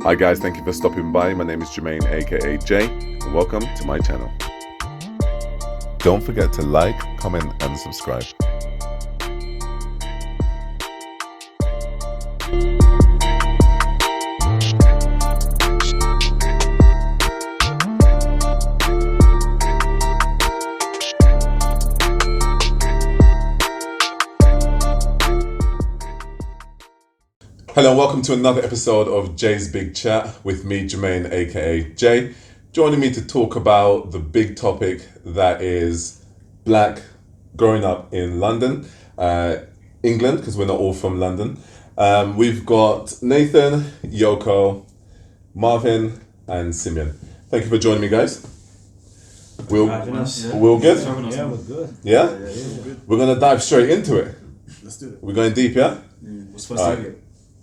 Hi guys, thank you for stopping by. My name is Jermaine aka Jay, and welcome to my channel. Don't forget to like, comment and subscribe. Hello and welcome to another episode of Jay's Big Chat with me, Jermaine aka Jay. Joining me to talk about the big topic that is black growing up in London, England, because we're not all from London. We've got Nathan, Yokow, Marvyn and Simeon. Thank you for joining me, guys. We're good? Yeah, we're good. Yeah? We're good. We're going to dive straight into it. Let's do it. We're going deep, yeah? What's supposed to be?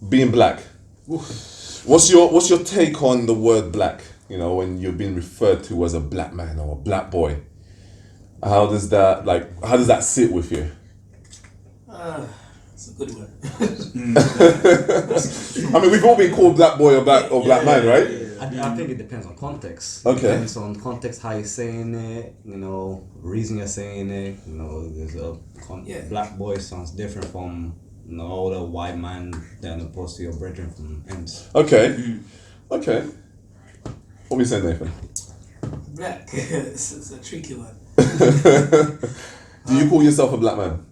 Being black. What's your take on the word black? You know, when you're being referred to as a black man or a black boy, how does that sit with you? It's a good one. I mean, we've all been called black boy or black man, right? I think it depends on context. Okay. It depends on context, how you're saying it, reason you're saying it. There's black boy sounds different from older white man than opposed to your brethren from ends. Okay. Okay. What were you saying, Nathan? Black. It's a tricky one. Do you call yourself a black man?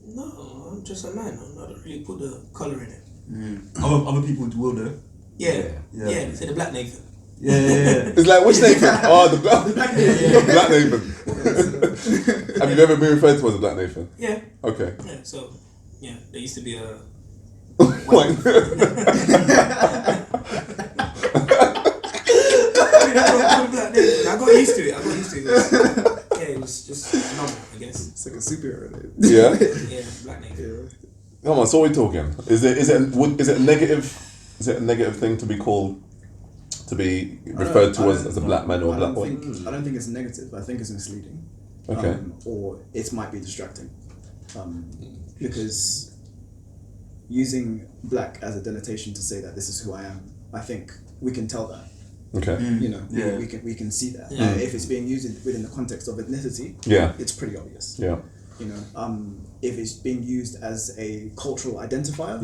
No, I'm just a man. I don't really put the colour in it. Other people will though. Yeah. So the black Nathan. Yeah. It's like, which Nathan? Oh, the black Nathan. Have you ever been referred to as a black Nathan? Yeah. Okay. Yeah. So, there used to be a. Like- I got used to it. It was just normal, I guess. It's like a superhero name. Yeah. Yeah, black Nathan. Come on, so what are we talking? Is it a negative thing to be called, to be referred to as a black man or a black boy? I don't think it's negative. I think it's misleading. Okay. Or it might be distracting. Because using black as a denotation to say that this is who I am, I think we can tell that. Okay. We can see that. Yeah. If it's being used within the context of ethnicity, it's pretty obvious. Yeah. If it's being used as a cultural identifier,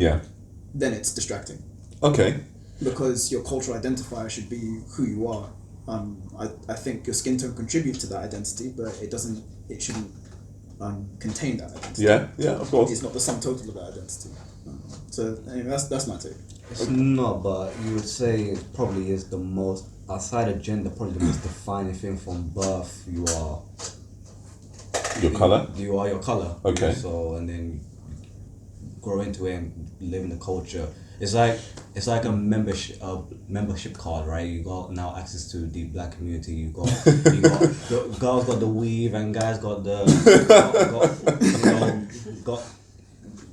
then it's distracting. Okay. Because your cultural identifier should be who you are. I think your skin tone contributes to that identity, but it shouldn't contain that identity. Yeah, of course. It's not the sum total of that identity. So anyway, that's my take. It's not, but you would say it probably is the most, outside of gender, probably the most defining thing from birth. You are Your colour? You are your colour. Okay. So, and then grow into it and live in the culture. It's like a membership card, right? You got now access to the black community. You got girls got the weave and guys got the got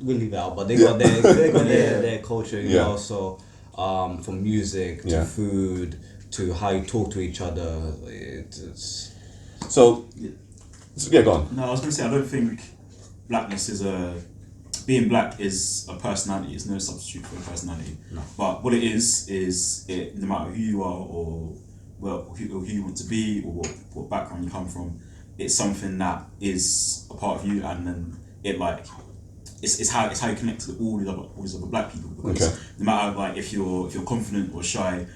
we'll leave it out, but they got their culture, you know. So from music to food to how you talk to each other, it's So go on. No, I was going to say I don't think blackness is being black is a personality. It's no substitute for a personality. No. But what it is it, no matter who you are or who you want to be or what background you come from, it's something that is a part of you, and then it's how you connect to all these other black people, because no matter if you're confident or shy,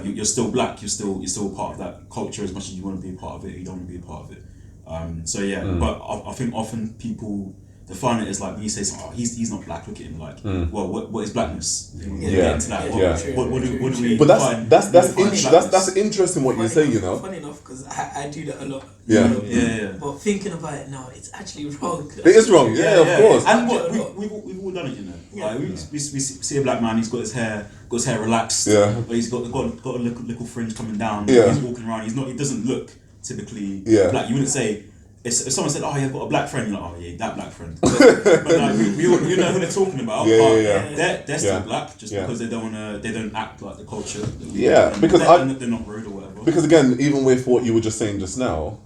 you're still black. You're still part of that culture as much as you want to be a part of it. You don't want to be a part of it. But I think often people define it as when you say something, he's not black, look at him well, what is blackness? Get into that. What do we? But that's interesting what you say. Funny enough, because I do that a lot. Yeah. But thinking about it now, it's actually wrong. It is wrong. Of course. And we've all done it, we see a black man. He's got his hair relaxed. Yeah. But he's got a little fringe coming down. Yeah. He's walking around. He doesn't look typically black. You wouldn't say. If someone said, "Oh, you've got a black friend," you're like, "Oh yeah, that black friend." But you know who they're talking about. They're still black just because they don't act like the culture. Because they're not rude or whatever. Because again, even with what you were just saying just now,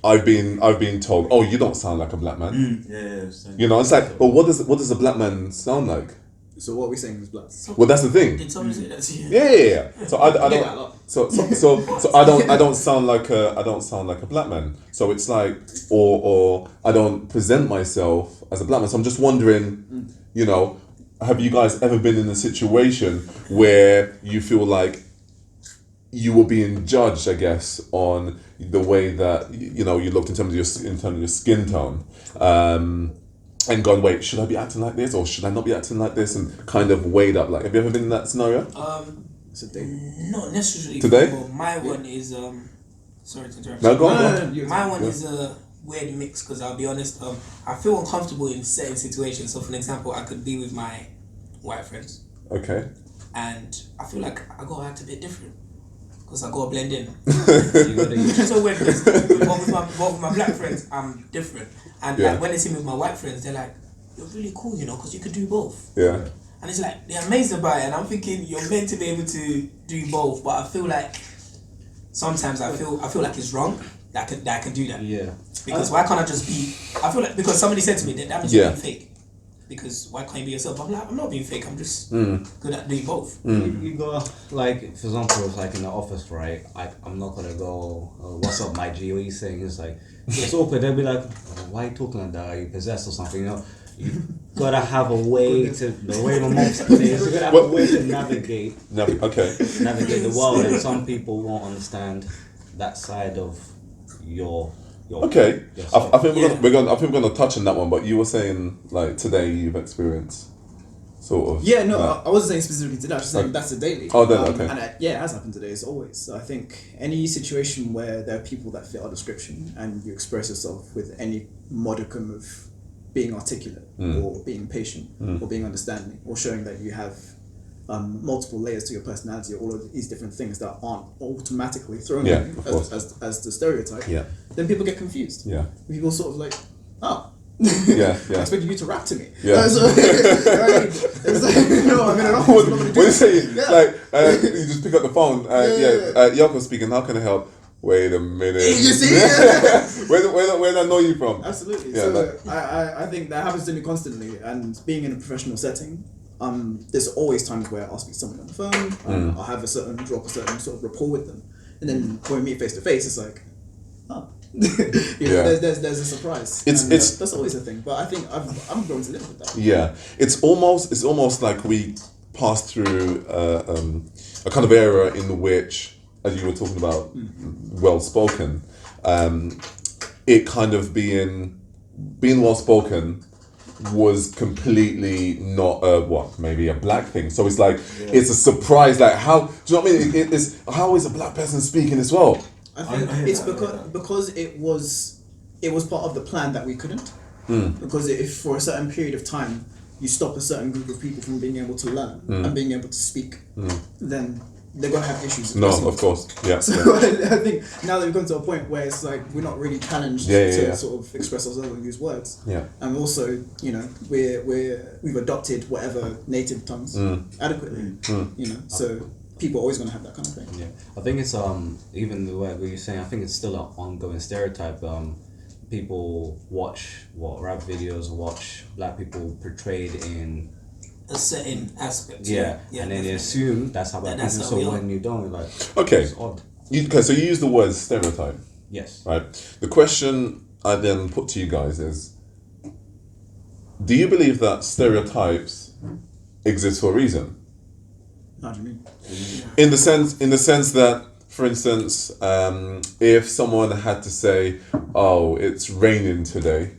I've been told, "Oh, you don't sound like a black man." Yeah. It's like, well, what does a black man sound like? So what are we saying is black? Well, that's the thing. Did someone say that to you? Yeah. So I get that a don't. lot. So I don't sound like a black man. So it's like, or I don't present myself as a black man. So I'm just wondering, you know, have you guys ever been in a situation where you feel like you were being judged, I guess, on the way that you know you looked in terms of your skin tone, and gone, wait, should I be acting like this or should I not be acting like this, and kind of weighed up. Like, have you ever been in that scenario? It's a thing. Not necessarily. Today? But my one is sorry to interrupt. No, go on. My one is a weird mix because I'll be honest. I feel uncomfortable in certain situations. So, for example, I could be with my white friends, Okay. and I feel like I gotta act a bit different because I gotta blend in. You gotta Which is so weird because with my black friends, I'm different, and Yeah. like when they see me with my white friends, they're like, "You're really cool, you know, because you could do both." Yeah. And it's like they're amazed about it, and I'm thinking you're meant to be able to do both, but I feel like sometimes I feel like it's wrong that I can do that. Yeah. Because why can't I just be? I feel like because somebody said to me that means Yeah. you're being fake. Because why can't you be yourself? I'm like, I'm not being fake. I'm just good at doing both. You go, like, for example, it's like in the office, right? I'm not gonna go, what's up, my G? What are you saying? It's like, it's awkward. They'll be like, why are you talking like that? Are you possessed or something? You know, you gotta have a way to, the way my mom says, you gotta have a way to navigate the world, and some people won't understand that side of your Okay. yourself. I think we're gonna touch on that one, but you were saying like today you've experienced sort of. Yeah, no, I wasn't saying specifically today. I was just saying Okay. that's the daily. Oh, then, okay. And yeah, it has happened today as always. So I think any situation where there are people that fit our description and you express yourself with any modicum of being articulate or being patient or being understanding or showing that you have multiple layers to your personality, all of these different things that aren't automatically thrown Yeah, at you of course. as the stereotype, Yeah. then people get confused. Yeah. People sort of like, oh. Yeah. I expected you to rap to me. Yeah. So, right? It's like, no, I mean, I don't What know do you say? Yeah. Like you just pick up the phone. Yokow speaking. How can I help? Wait a minute. You see? Where did I know you from? Absolutely. Yeah, So I think that happens to me constantly, and being in a professional setting, there's always times where I'll speak to someone on the phone, I'll have drop a certain sort of rapport with them, and then when we meet face to face, it's like, oh, there's a surprise. That's always a thing, but I think I'm going to live with that. Yeah, it's almost like we passed through a kind of era in which, as you were talking about, well spoken, it kind of being well spoken was completely not maybe a black thing. So it's like it's a surprise. Like, how do you know what I mean? How is a black person speaking as well? I think it's because it was part of the plan that we couldn't. Because if for a certain period of time you stop a certain group of people from being able to learn and being able to speak, then they're gonna have issues. No, of course, yeah. So I think now that we've come to a point where it's like we're not really challenged to sort of express ourselves and use words. Yeah. And also, you know, we've adopted whatever native tongues adequately. You know, so people are always gonna have that kind of thing. Yeah, I think it's even the way you're saying. I think it's still an ongoing stereotype. People watch rap videos, watch black people portrayed in A certain aspect. and then they assume that's how black people. how So we are. when you don't, like, Okay. it's odd. So you use the word stereotype, Yes. right? The question I then put to you guys is: do you believe that stereotypes exist for a reason? How do you mean? In the sense that, for instance, if someone had to say, "Oh, it's raining today,"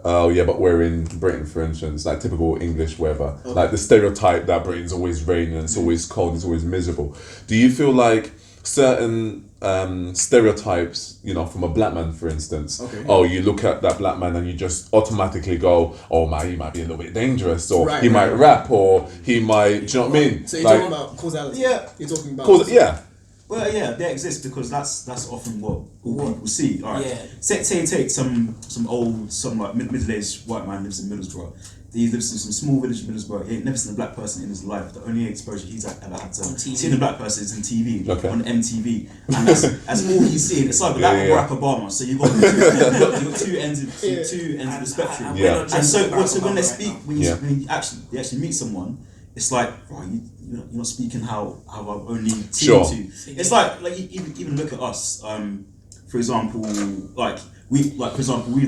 oh yeah, but we're in Britain, for instance, like typical English weather, like the stereotype that Britain's always raining, it's always cold, it's always miserable. Do you feel like certain stereotypes, you know, from a black man, for instance, you look at that black man and you just automatically go, oh man, he might be a little bit dangerous, or he might rap, or he might, do you know what I mean? So you're talking about causality. Yeah. You're talking about Well, yeah, they exist because that's often what people see. All right. Yeah. Say take some like middle-aged white man lives in Middlesbrough. He lives in some small village in Middlesbrough. He ain't never seen a black person in his life. The only exposure he's ever had to seeing a black person is in TV, on MTV, and that's all he's seen. It's like that Barack Obama. So you got two ends of the spectrum. And so when they speak, when you actually meet someone, it's like, right, you're not speaking how I've only seen you to. It's like even look at us. For example, we've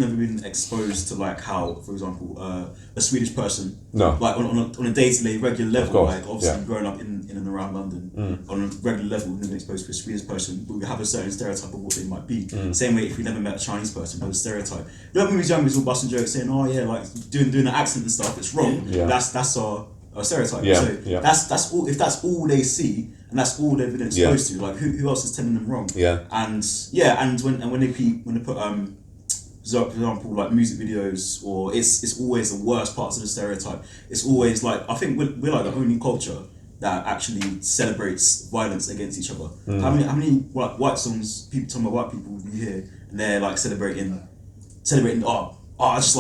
never been exposed to like how, for example, a Swedish person, like on a day-to-day regular level, like obviously growing up in and around London, on a regular level, we've never been exposed to a Swedish person, but we have a certain stereotype of what they might be. Same way if we never met a Chinese person, we have a stereotype. When we was young, we was all busting jokes saying, oh yeah, like doing the accent and stuff, it's wrong. That's our stereotype. That's all. If that's all they see, and that's all they've been exposed to, like who else is telling them wrong? And when they put for example, like music videos, or it's always the worst parts of the stereotype. It's always like, I think we're like the only culture that actually celebrates violence against each other. How many white songs talking about white people you hear, and they're like celebrating I just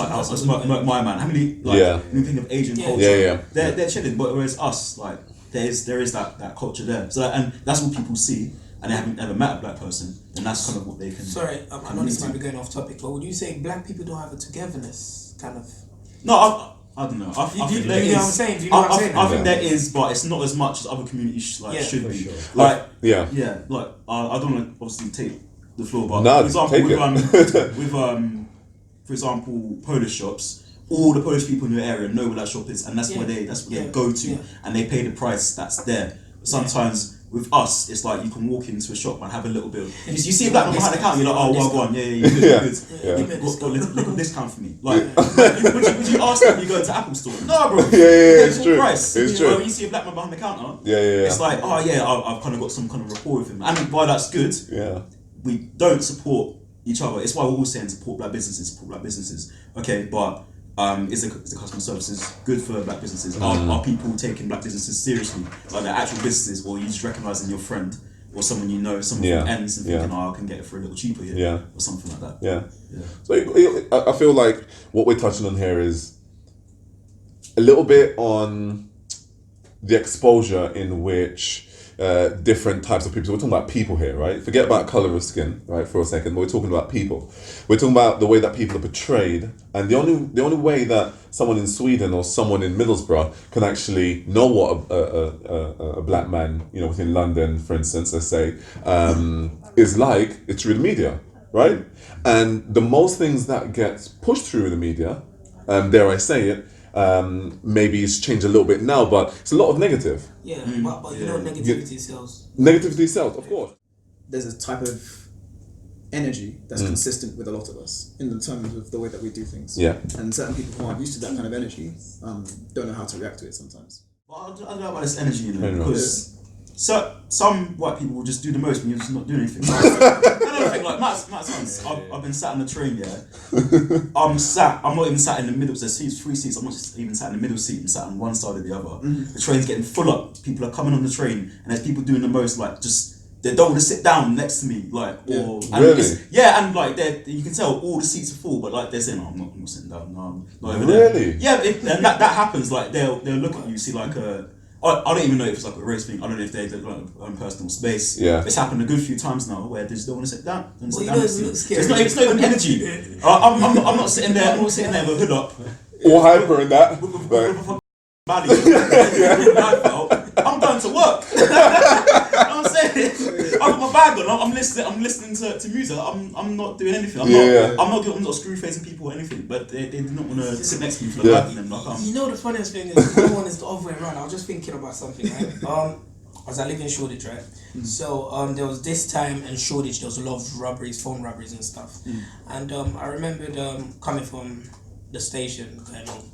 murk my man. How many when you think of Asian culture, they're chilling, but whereas us, like there is that culture there. So and that's what people see, and they haven't ever met a black person, and that's kind of what they can. Sorry, I know this might be going off topic, but would you say black people don't have a togetherness kind of? No, I don't know. I think there is. You know what I'm saying? Do you know what I'm saying? I think there is, but it's not as much as other communities should be. Sure. Like I don't want to obviously take the floor, but for example, for example, Polish shops, all the Polish people in your area know where that shop is, and that's where they go to, and they pay the price that's there. Sometimes with us, it's like you can walk into a shop and have a little bit of, you see a black man behind the counter, you're like, oh, well, go on, you're good. Got a little discount for me. Like, would you ask them when you go to Apple Store? No, bro. It's true. Price. It's true. When you see a black man behind the counter, it's like, oh yeah, I've kind of got some kind of rapport with him, and why that's good. We don't support each other. It's why we're all saying support black businesses. Okay, but is the customer services good for black businesses? Are people taking black businesses seriously, like they're actual businesses, or are you just recognising your friend or someone you know, someone from ends, and thinking, I can get it for a little cheaper here, or something like that. So I feel like what we're touching on here is a little bit on the exposure in which different types of people. So we're talking about people here, right? Forget about colour of skin, right, for a second. But we're talking about people. We're talking about the way that people are portrayed, and the only way that someone in Sweden or someone in Middlesbrough can actually know what a black man, within London, for instance, let's say, is like, it's through the media, right? And the most things that get pushed through the media, dare I say it, maybe it's changed a little bit now, but it's a lot of negative. But negativity sells. Negativity sells, of course. There's a type of energy that's consistent with a lot of us in the terms of the way that we do things. And certain people who aren't used to that kind of energy don't know how to react to it sometimes. Well, I don't know about this energy, because some white people will just do the most when you're just not doing anything. Another thing, like Matt's sons, I've been sat on the train, I'm not even sat in the middle, there's 3 seats, I'm not just even sat in the middle seat, I'm sat on one side or the other. The train's getting full up, people are coming on the train, and there's people doing the most, like, just, they don't want to sit down next to me, like, or... Really? And like, you can tell all the seats are full, but like, they're saying, I'm not sitting down, no, I'm not over there. Yeah, and that happens, like, they'll look at you, see like a... I don't even know if it's like a race thing. I don't know if they've like personal space. It's happened a good few times now where they just don't want to sit down. It's not even energy. I'm not sitting there. I'm not sitting there with a hood up. Or hyper in that. I'm going to work. You know what I'm saying? I've got my bag on. I'm listening to music. I'm not doing anything. I'm not screw facing people or anything. But they do not want to sit next to me for the bag. You know the funniest thing is no one is the other way around. I was just thinking about something, right? As I live in Shoreditch, right? So there was this time in Shoreditch there was a lot of robberies, phone robberies and stuff. And I remembered coming from the station going home,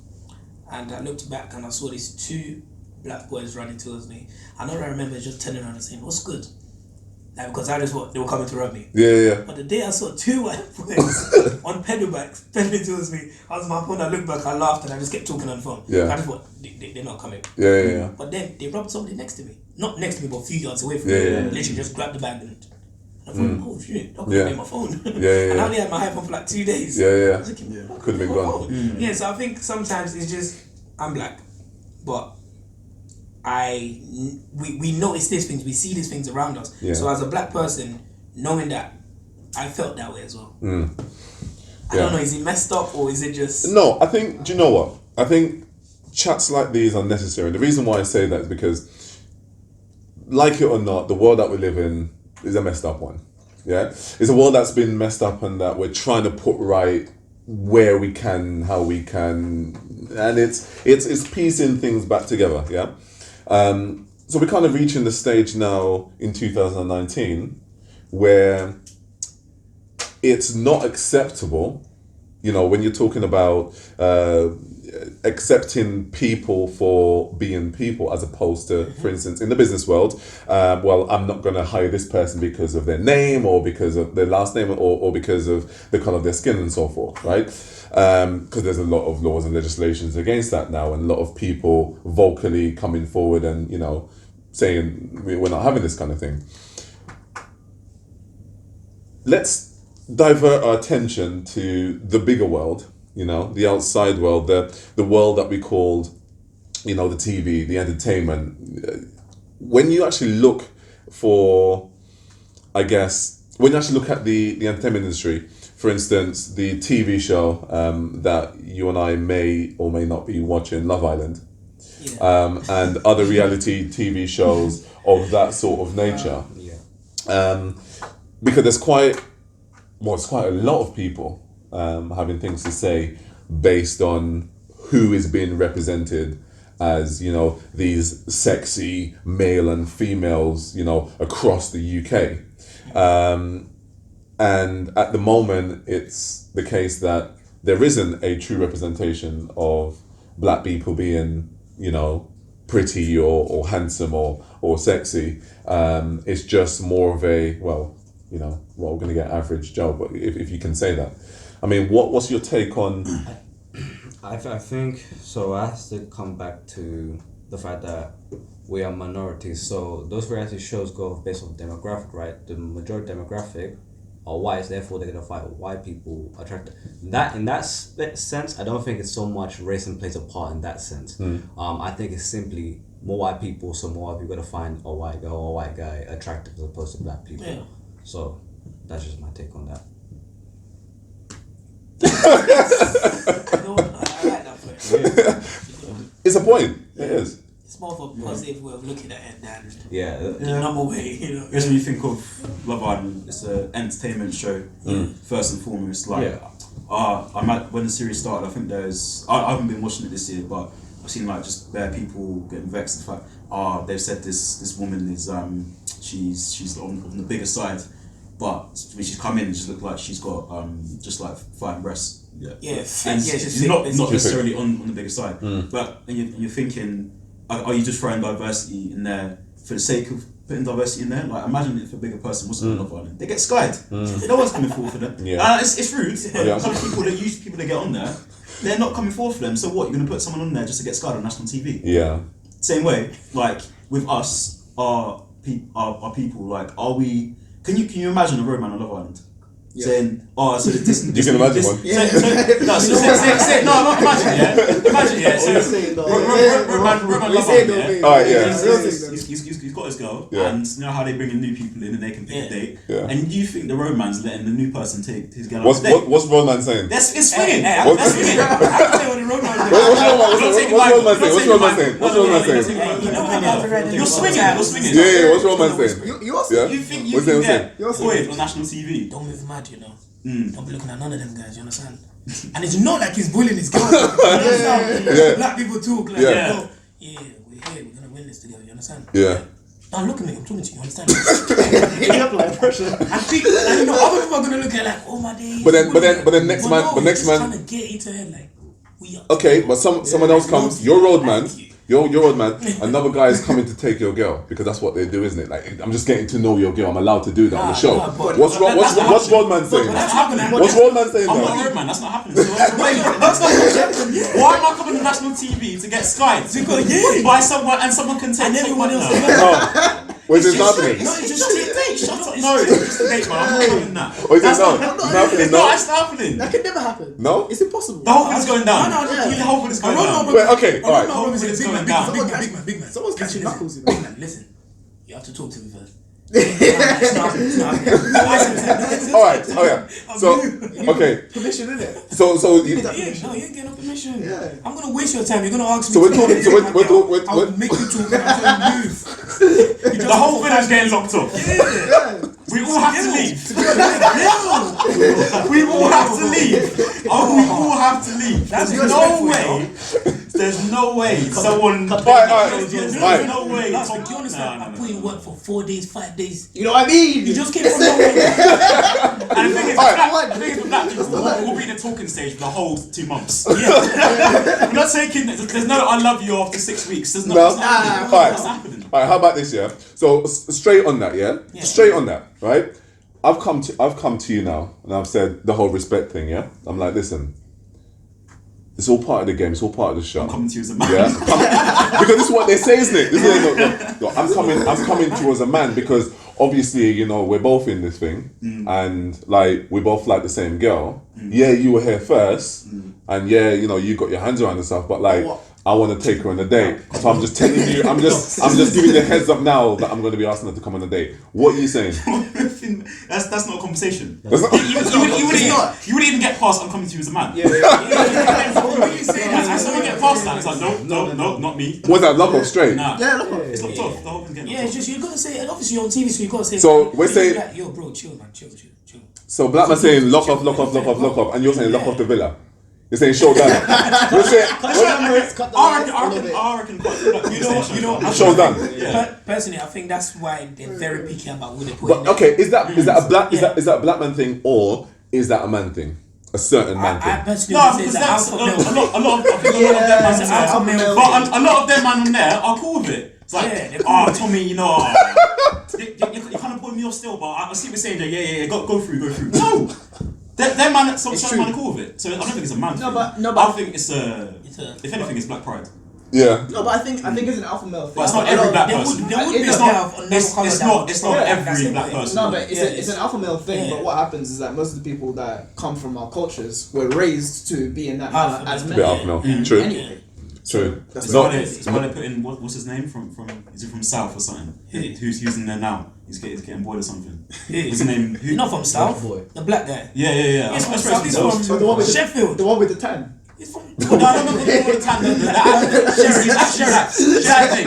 and I looked back and I saw these 2 black boys running towards me. And all I remember is just turning around and saying, "What's good?" Like, because I just thought they were coming to rob me. But the day I saw 2 white boys on pedal bikes pedaling towards me, I was on my phone, I looked back, I laughed, and I just kept talking on the phone. I just thought, they're not coming. But then they robbed somebody next to me. Not next to me, but a few yards away from me. Literally just grabbed the bag and I thought, oh shit, I could Yeah. have my phone. Yeah. And I only had my iPhone for like 2 days. Yeah. I was thinking, Yeah. what Could have been my gone. phone? Yeah, so I think sometimes it's just, I'm black, but we notice these things, we see these things around us. Yeah. So as a black person, knowing that, I felt that way as well. I Yeah. don't know, is it messed up or is it just... No, I think, do you know what? I think chats like these are necessary. The reason why I say that is because, like it or not, the world that we live in is a messed up one. Yeah? It's a world that's been messed up and that we're trying to put right where we can, how we can, and it's piecing things back together, yeah? So we're kind of reaching the stage now in 2019 where it's not acceptable, you know, when you're talking about accepting people for being people as opposed to, for instance, in the business world, well, I'm not going to hire this person because of their name or because of their last name or because of the color of their skin and so forth, right? Because there's a lot of laws and legislations against that now, and a lot of people vocally coming forward and, you know, saying we're not having this kind of thing. Let's divert our attention to the bigger world, you know, the outside world, the world that we called, you know, the TV, the entertainment. When you actually look for, I guess, when you actually look at the entertainment industry, for instance, the TV show that you and I may or may not be watching, Love Island, and other reality TV shows of that sort of nature. Because there's quite a lot of people having things to say based on who is being represented as, you know, these sexy male and females, you know, across the UK. And at the moment, it's the case that there isn't a true representation of black people being, you know, pretty or handsome or sexy. It's just more of a, well, you know, well, we're going to get average Joe, but if you can say that. I mean, what's your take on... I think, so I have to come back to the fact that we are minorities. So those reality shows go based on demographic, right? The majority demographic are whites, therefore they're going to find white people attractive. That, in that sense, I don't think it's so much racism plays a part in that sense. I think it's simply more white people, so more white people going to find a white girl or a white guy attractive as opposed to black people. Yeah. So that's just my take on that. I like that point. It's a point. It is. It's more of a positive way of looking at it than Yeah. the normal way, you know. Because when you think of Love Island, it's an entertainment show first and foremost. Like, when the series started, I think I haven't been watching it this year, but I've seen like just bare people getting vexed. The fact, they've said this woman is she's on the bigger side, but when she's come in, it just looked like she's got just like fine breasts. She's not necessarily on the bigger side. But and you're thinking, are you just throwing diversity in there for the sake of putting diversity in there? Like, imagine if a bigger person wasn't on Love Island, they get skied. No one's coming forward for them. It's rude. Some people that get on there, they're not coming forward for them. So what? You're gonna put someone on there just to get skied on national TV? Yeah. Same way, like with us, our people, like, are we? Can you imagine a road man on Love Island? Yeah. Saying, so this You can imagine one. He's got his girl, and you know how they bring in new people in and they can pick a date. And you think the road man's letting the new person take his girl? What's road man saying? It's swinging. What's road man saying? You're swinging. Yeah, what's road man saying? You think you can get void on national TV? Don't move mad, you know. Don't be looking at none of them guys, you understand? And it's not like he's bullying his girl. Black people talk like, we're here, we're gonna win this together, you understand? Yeah. Now look at me, I'm talking to you, you understand? And people, and you know, other people are gonna look at like, oh my days. But then next man. Trying to get into head like, we are. Okay, but someone else comes. You're road man. You're road man. Another guy is coming to take your girl because that's what they do, isn't it? Like, I'm just getting to know your girl. I'm allowed to do that on the show. What's road man saying? What's road man saying? I'm not a road man. That's not happening. Why am I coming to national TV to get skied? By someone and someone can take everyone else. Where's this happening? No, it's just straight date. Shut up. no, it's just a date, man. I'm not having that. Or is it That's no? not- It's happening, It's no? not actually happening. That could never happen. No? It's impossible. The whole thing's going down. No, The whole thing's going down. Wait, okay, alright. No, Hopefully it's big going man, down. big man. Someone's catching Listen, knuckles, you know. Big man, listen. You have to talk to me first. Alright, oh yeah. So, okay. Permission, innit? So you, No, you ain't getting no permission. Yeah. I'm gonna waste your time. You're gonna ask me. So we're to talking- do so this, we're- man, we're girl. talk- I'll we're- make you talk and I'll move. The whole video's getting locked up. We all have to leave. We all have to leave. Oh, we all have to leave. That's There's no disrespectful, way. There's no way someone. Alright. There's no way. Last week, you understand? No. I put in work for 4 days, 5 days. You know what I mean? You just came from nowhere. And the thing is, Alright. the thing is with that, we'll be in the talking stage for the whole 2 months. Yeah. I'm not taking. There's no I love you after 6 weeks. There's no. No. It's not happening. Alright. It's not happening. Alright, how about this, yeah? So straight on that, yeah? Yeah. Straight on that, right? I've come to you now and I've said the whole respect thing, yeah? I'm like, listen, it's all part of the game, it's all part of the show. I'm coming to you as a man. Yeah, because this is what they say, isn't it? This is, no, I'm coming to you as a man because obviously, you know, we're both in this thing, and like we both like the same girl. Yeah, you were here first, and yeah, you know, you got your hands around and stuff. But like, I want to take her on a date, so I'm just telling you, I'm just giving you a heads up now that I'm going to be asking her to come on a date. What are you saying? That's not a conversation. That's not- You wouldn't even get past I'm coming to you as a man. Yeah. As soon as you get past that, it's like no, not me. Was that lock off straight? Nah. Yeah, look. It's locked off. The whole thing's getting Yeah, locked it's just you gotta say, and obviously you're on TV, so you gotta say. So, we're saying- like, yo, bro, chill, man, chill. So Black man saying lock off, and you're saying lock off the villa. You're saying show down. You're saying I reckon quite You know, show down. Personally, I think that's why they're very picky about who they put in But there. okay, is that a black is Yeah. that a black man thing or is that a man thing? A certain man I thing. personally No, would say because it's an that's alpha a male. lot of them man It's an alpha male. but a lot of them man on there are cool with it. It's like, Yeah, they're cool. Tommy, you know, you kind of put me off still, but I see what you're saying, Jay. Yeah, go through. No, them man, some man are cool with it. So I don't think it's a man thing. but- I think it's if anything, it's black pride. Yeah. No, but I think it's an alpha male thing. But it's not every black There person. would be It's a not- pair of another colour It's that not would- every that's black it. person. No, but it's Yeah, it's an alpha male thing. Yeah. But what happens is that most of the people that come from our cultures were raised to be in that Alpha manner as male. men. Bit alpha male. True. Anyway, True. that's It's what why it is. they put in what's his name from is it from South or something? Who's in there now? He's getting bored or something. What's his name? You're not from South, Boy. the black guy. Yeah. He's from That's South. He's South. from So the one with the Sheffield. the one with the tan. He's from. No, the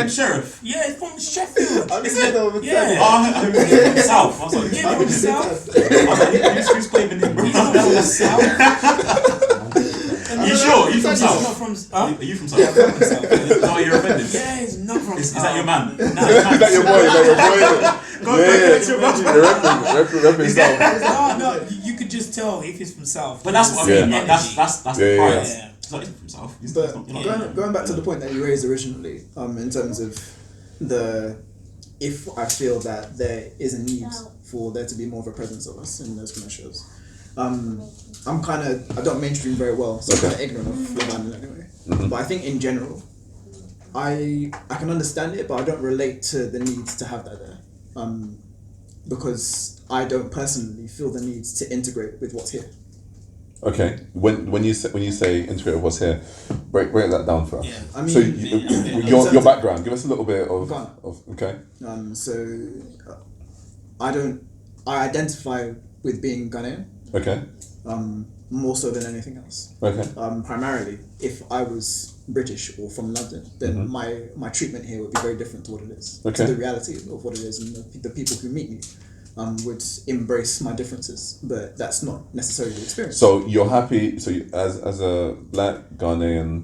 Sheriff. Yeah, he's from Sheffield. Is it? Yeah. From South. I was like, Yeah, from South. who's claiming him? He's not from South. Are you sure? Are you from He's not South? from. Are Huh? you from South? Yeah, I'm from South. No, you're offended. Yeah, he's not from. Is that your man? Is that your boy? Repping South. No, you could just tell if he's from South. But that's what I mean. Like, that's the Yeah, pride. yeah. It's like, he's from South. He's But not, you're not. going back to the point that you raised originally, in terms of if I feel that there is a need for there to be more of a presence of us in those kind of shows, I don't mainstream very well, so I'm kind of ignorant of Love Island anyway. But I think in general, I can understand it, but I don't relate to the need to have that there, because I don't personally feel the need to integrate with what's here. Okay. When you say integrate with what's here, break that down for us. Yeah. I mean, So your yeah. background. Give us a little bit of Ghana. okay. I identify with being Ghanaian, Okay. more so than anything else. Okay. Primarily, if I was British or from London, then my treatment here would be very different to what it is. Okay. To the reality of what it is, and the people who meet me would embrace my differences, but that's not necessarily the experience. So you're happy. So as a black Ghanaian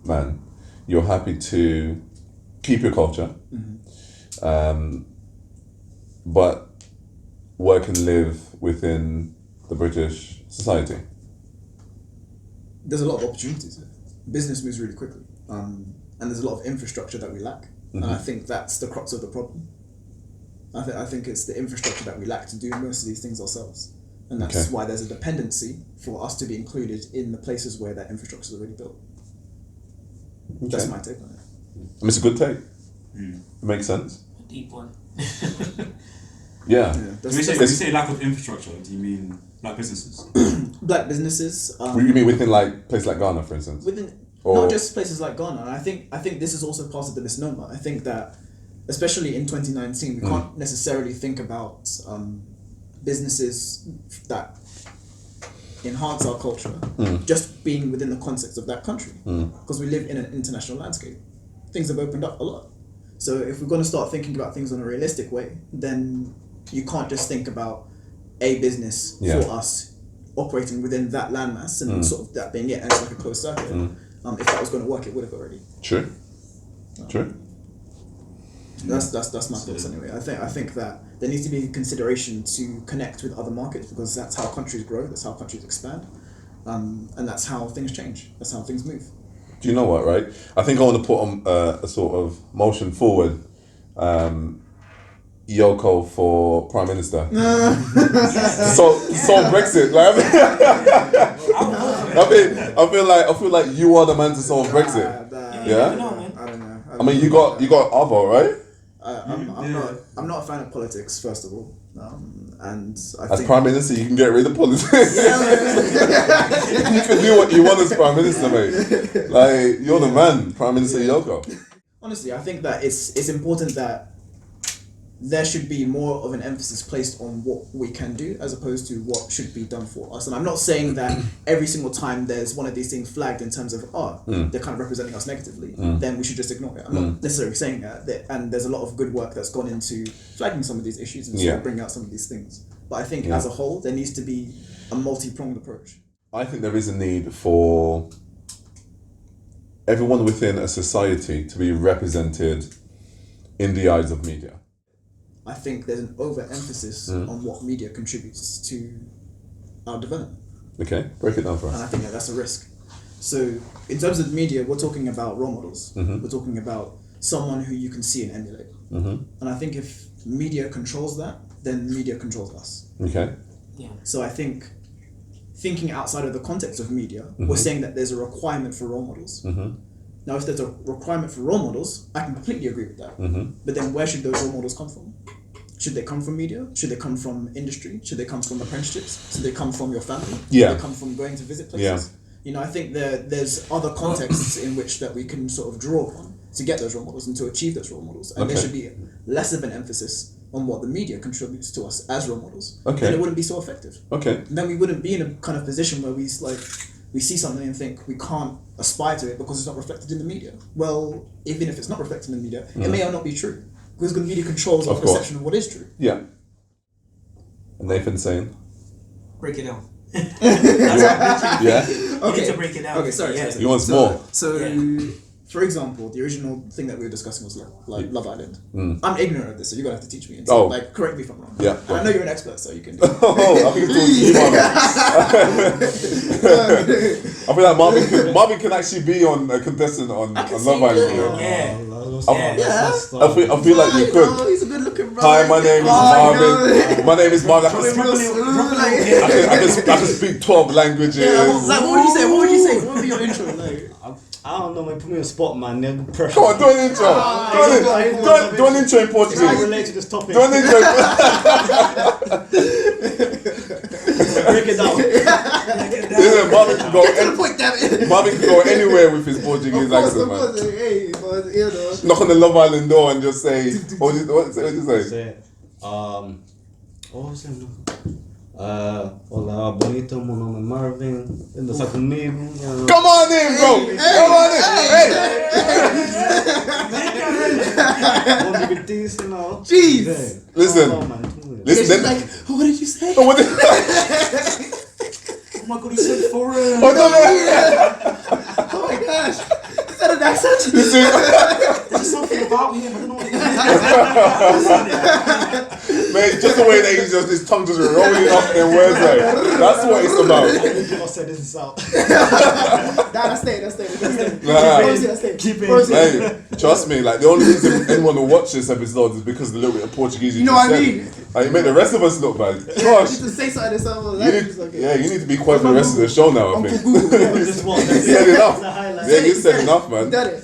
man, you're happy to keep your culture, but work and live within the British society. There's a lot of opportunities here. Business moves really quickly, and there's a lot of infrastructure that we lack, and I think that's the crux of the problem. I think it's the infrastructure that we lack to do most of these things ourselves, and that's why there's a dependency for us to be included in the places where that infrastructure is already built. That's my take on it. I mean, it's a good take. It makes sense. Deep one. Yeah. When you say lack of infrastructure, do you mean like businesses? Black businesses. You mean within like places like Ghana, for instance? Not just places like Ghana. I think this is also part of the misnomer. I think that, especially in 2019, we can't necessarily think about businesses that enhance our culture just being within the context of that country, because we live in an international landscape. Things have opened up a lot. So if we're going to start thinking about things in a realistic way, then you can't just think about a business for us operating within that landmass and sort of that being it, and it's like a closed circuit. If that was going to work, it would have already. True. That's my thoughts anyway. I think that there needs to be consideration to connect with other markets, because that's how countries grow, that's how countries expand, and that's how things change. That's how things move. Do you know what, right? I think I want to put on a sort of motion forward. Yokow for Prime Minister. so Brexit. Like, I feel like you are the man to solve Brexit. Yeah. I don't know. I mean, you got Arvo, right? I'm not a fan of politics, first of all, and as Prime Minister, you can get rid of politics. You can do what you want as Prime Minister, mate. Like, you're the man, Prime Minister Yokow. Honestly, I think that it's important that there should be more of an emphasis placed on what we can do as opposed to what should be done for us. And I'm not saying that every single time there's one of these things flagged in terms of, they're kind of representing us negatively, then we should just ignore it. I'm not necessarily saying that. And there's a lot of good work that's gone into flagging some of these issues and sort of bringing out some of these things. But I think as a whole, there needs to be a multi-pronged approach. I think there is a need for everyone within a society to be represented in the eyes of media. I think there's an overemphasis on what media contributes to our development. Okay, break it down for us. And I think that's a risk. So in terms of media, we're talking about role models. We're talking about someone who you can see and emulate. And I think if media controls that, then media controls us. Okay. Yeah. So I think thinking outside of the context of media, we're saying that there's a requirement for role models. Now, if there's a requirement for role models, I can completely agree with that. But then where should those role models come from? Should they come from media? Should they come from industry? Should they come from apprenticeships? Should they come from your family? Yeah. Should they come from going to visit places? You know, I think there's other contexts in which that we can sort of draw upon to get those role models and to achieve those role models. And there should be less of an emphasis on what the media contributes to us as role models. Then it wouldn't be so effective. And then we wouldn't be in a kind of position where we see something and think we can't aspire to it because it's not reflected in the media. Well, even if it's not reflected in the media, it may or not be true. Because the media controls our perception of what is true. Yeah. And Nathan's saying? Break it down. Yeah? You need to break it down. Okay, sorry. He wants more. So, for example, the original thing that we were discussing was like Love Island. I'm ignorant of this, so you're going to have to teach me. And so, like, correct me if I'm wrong. Yeah. And I know you're an expert, so you can do it. I think it's I feel like Marvyn can actually be on a contestant on Love Island. I feel like you could. Oh, he's a good looking bro. Hi, my name is Marvyn. My name is Marvyn. I can speak 12 languages. Like, what would you say? What would be your intro? Like, I don't know, man. Put me on the spot, man. They're pressure. Come on, do an intro. Do an intro in Portuguese. I relate to this topic. Do an intro. Break it down. Marvyn can go anywhere with his Portuguese accent, man. Hey, but you know. Knock on the Love Island door and just say, what did you say? What was it? Olá, bonito, meu nome é Marvyn. Dançar comigo. Come on in, bro. Come on in. Don't be with this, you know. Jeez. Listen. Listen. Like, what did you say? Oh, what did Oh my god, he said foreign. Oh, no. Oh my gosh. Is that an accent? There's something about him. I don't know what it is. Mate, just the way that his tongue just rolling off in words like that's what it's about. I'll say this is out. That's stay. Keep it. Hey, trust me, like the only reason anyone will watch this episode is because of the little bit of Portuguese you know just what I said. mean? Like, you make the rest of us look bad. You Gosh. need to say something in some You need to be quiet for the rest of the show now, I think. Google. You said enough. Yeah, you said enough, man. Done it.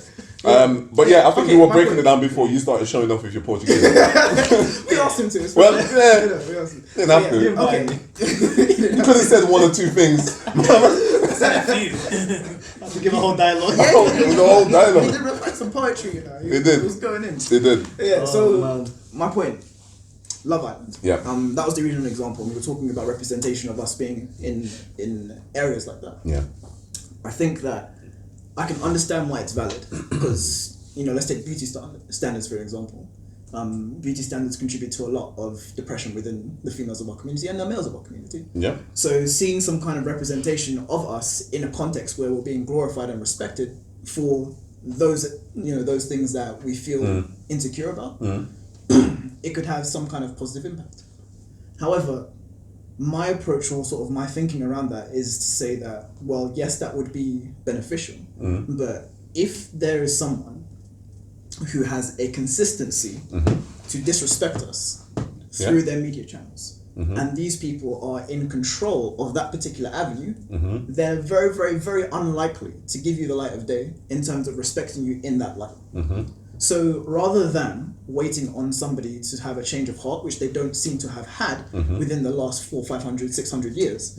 But yeah, I think Okay, you were my breaking point. it down before you started showing off with your Portuguese. We asked him to. It's Well, fine. yeah. We asked him. Didn't have to. Yeah, okay. You could have said one or two things. Have to give a whole dialogue. It was the whole He dialogue. did recite some poetry, you know. He did. was going in. They did. Yeah. Oh, So man. my point. Love Island. Yeah. That was the original example. We were talking about representation of us being in areas like that. Yeah. I think that I can understand why it's valid because, you know, let's take beauty standards for example. Beauty standards contribute to a lot of depression within the females of our community and the males of our community. Yeah. So seeing some kind of representation of us in a context where we're being glorified and respected for those, you know, those things that we feel insecure about, it could have some kind of positive impact. However, my approach or sort of my thinking around that is to say that, well, yes, that would be beneficial, but if there is someone who has a consistency to disrespect us through their media channels, and these people are in control of that particular avenue, they're very, very, very unlikely to give you the light of day in terms of respecting you in that light. So rather than waiting on somebody to have a change of heart, which they don't seem to have had within the last 400, 500, 600 years,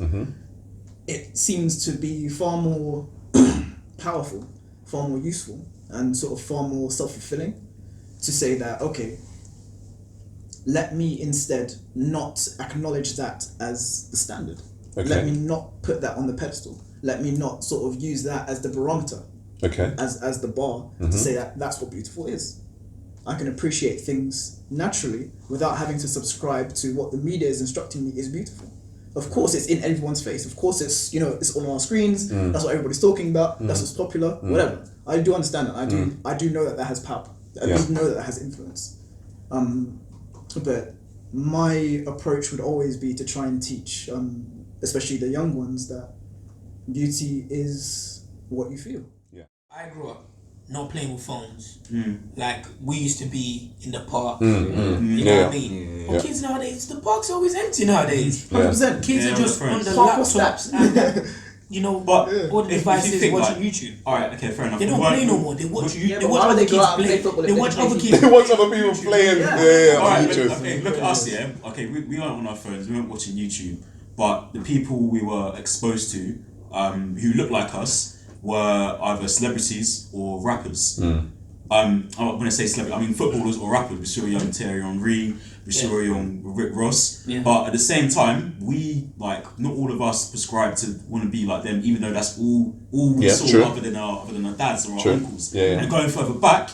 it seems to be far more powerful, far more useful, and sort of far more self-fulfilling to say that, okay, let me instead not acknowledge that as the standard. Okay. Let me not put that on the pedestal. Let me not sort of use that as the barometer. Okay. As the bar to say that that's what beautiful is. I can appreciate things naturally without having to subscribe to what the media is instructing me is beautiful. Of course, it's in everyone's face. Of course, it's, you know, it's on our screens. That's what everybody's talking about. That's what's popular. Whatever. I do understand that. I do know that that has power. I do know that that has influence. But my approach would always be to try and teach, especially the young ones, that beauty is what you feel. I grew up not playing with phones. Like, we used to be in the park. You know what I mean? But kids nowadays, the park's always empty nowadays. 100%. Kids are just on the Park or laptops and, you know, But all the if you devices think, watching like- YouTube. Alright, okay, fair enough. They don't play no more. They watch you. Yeah, They but watch why would other they go kids out and play. play football if They they watch can other play kids. They watch other people playing. Yeah. On Alright, YouTube. okay, look at us, yeah. Okay, we aren't on our phones, we weren't watching YouTube, but the people we were exposed to, who looked like us, were either celebrities or rappers. When I say celebrity, I mean footballers or rappers. We saw a young Thierry Henry, we saw a young Rick Ross. But at the same time, we, like, not all of us prescribe to want to be like them, even though that's all we saw, true. other than our dads or our True. uncles. Yeah. And going further back,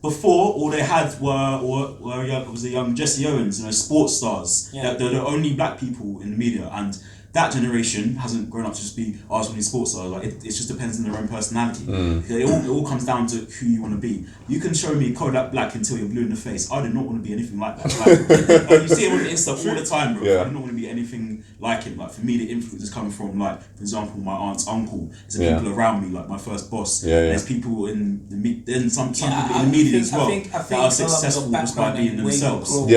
before, all they had was a young Jesse Owens, you know, sports stars. They're the only black people in the media, and that generation hasn't grown up to just be Arsenal sports stars. Like, it just depends on their own personality. It all comes down to who you want to be. You can show me Kodak Black until you're blue in the face. I do not want to be anything like that. Like, you see him on Insta all the time, bro. Yeah. I do not want to be anything like him. Like, for me, the influence is coming from, like, for example, my aunt's uncle. There's the people around me, like my first boss. There's people in the some people in the media as well that are successful just by being themselves. And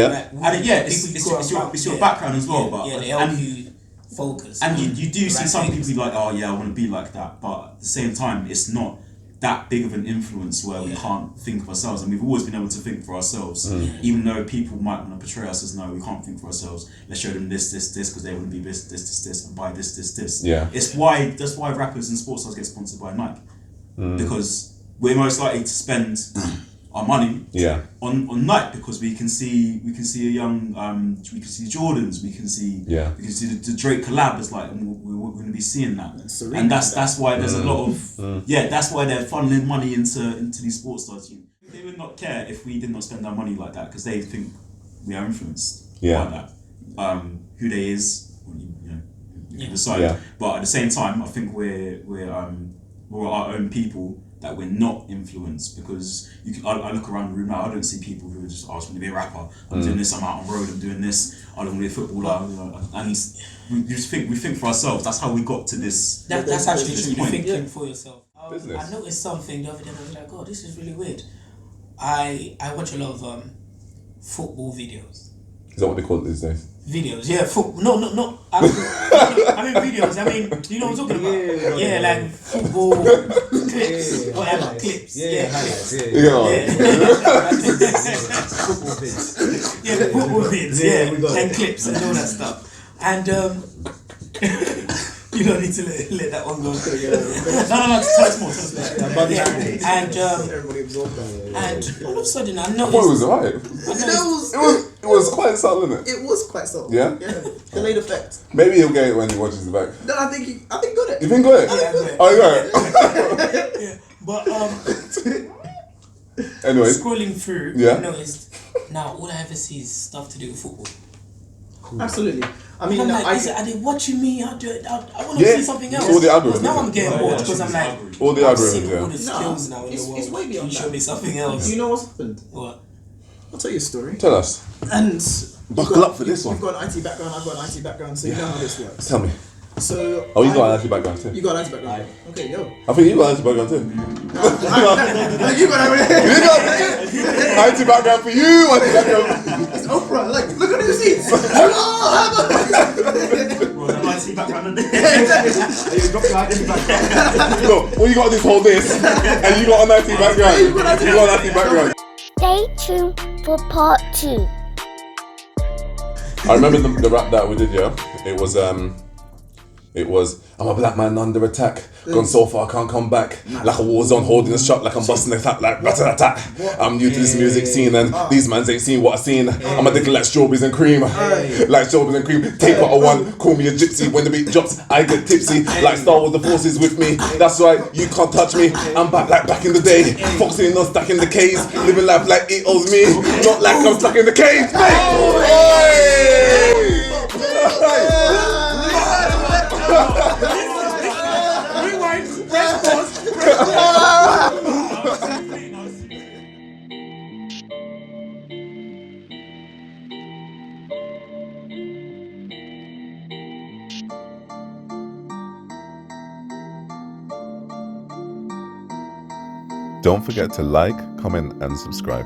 it's your background as well. But they help you focus. And you do see some people be like, oh yeah, I want to be like that, but at the same time, it's not that big of an influence where we can't think of ourselves, and we've always been able to think for ourselves, even though people might want to portray us as, no, we can't think for ourselves, let's show them this because they want to be this and buy this. That's why rappers and sports stars get sponsored by Nike, because we're most likely to spend our money on Nike, because we can see a young we can see Jordans, we can see the Drake collab. It's like, and we're going to be seeing that, and that's why there's a lot of that's why they're funneling money into these sports stars. They would not care if we did not spend our money like that, because they think we are influenced by that. Who they is, you decide. But at the same time, I think we're our own people, that we're not influenced, because I look around the room now, I don't see people who are just asking me to be a rapper. I'm doing this, I'm out on the road, I'm doing this, I don't want to be a footballer. And we think for ourselves. That's how we got to this. That's actually this true. You're point. thinking for yourself. Business. I noticed something the other day. I was like, oh, this is really weird. I watch a lot of football videos. Is that what they call it these days? Videos, yeah. No. I mean videos. I mean, you know what I'm talking about. Yeah, like football. clips, Yeah, whatever, highlights. clips. Yeah, highlights. Yeah, You know, football vids. Yeah, the football vids, Yeah, we got and it. clips and all that stuff. And you don't need to let that one go. No, tell us more. And Everybody absorbed that. and all of a sudden I I thought it was noticed. alright. It was quite subtle, isn't it? It was quite subtle. Yeah? Delayed effect. Maybe he'll get it when he watches it back. No, I think he got it. You think got it? Yeah, yeah. Oh, you got it. Yeah, but Anyway, scrolling through, Yeah. I noticed now all I ever see is stuff to do with football. Absolutely. I And mean, I'm like, I are they watching me? I want to Yeah, see something it's else. all the algorithms. Now I'm getting Yeah, bored yeah, because I'm it's like, algorithm. all the I've seen algorithms, all the yeah. skills now in it's- the world. it's way beyond you show that. me something do else. you know what's happened? What? I'll tell you a story. Tell us. And Buckle up for this one. You've got an IT background. I've got an IT background, so you know how this works. Tell me. So Oh, you got an IT background too. You got an IT background. Okay, yo. I think you got an IT background too. You got You got IT background for you. IT background. It's Oprah. Like, look at these seats. Bro, that might see background in there. You dropped your IT back. Look, well, you got to do hold this, and you got an IT background. You got an IT background. Stay tuned for part 2. I remember the rap that we did, yeah. It was I'm a black man under attack, gone so far can't come back. Like a war zone holding a shot, like I'm busting a tap, like rat attack. I'm new to this music scene and these mans ain't seen what I seen. I'm addicted like strawberries and cream, like strawberries and cream. Take what I want, call me a gypsy. When the beat drops, I get tipsy, like Star Wars. The force is with me. That's right, you can't touch me. I'm back like back in the day, focusing on stuck in the caves, living life like it owes me, not like I'm stuck in the cave. Rewind, press pause. Don't forget to like, comment, and subscribe.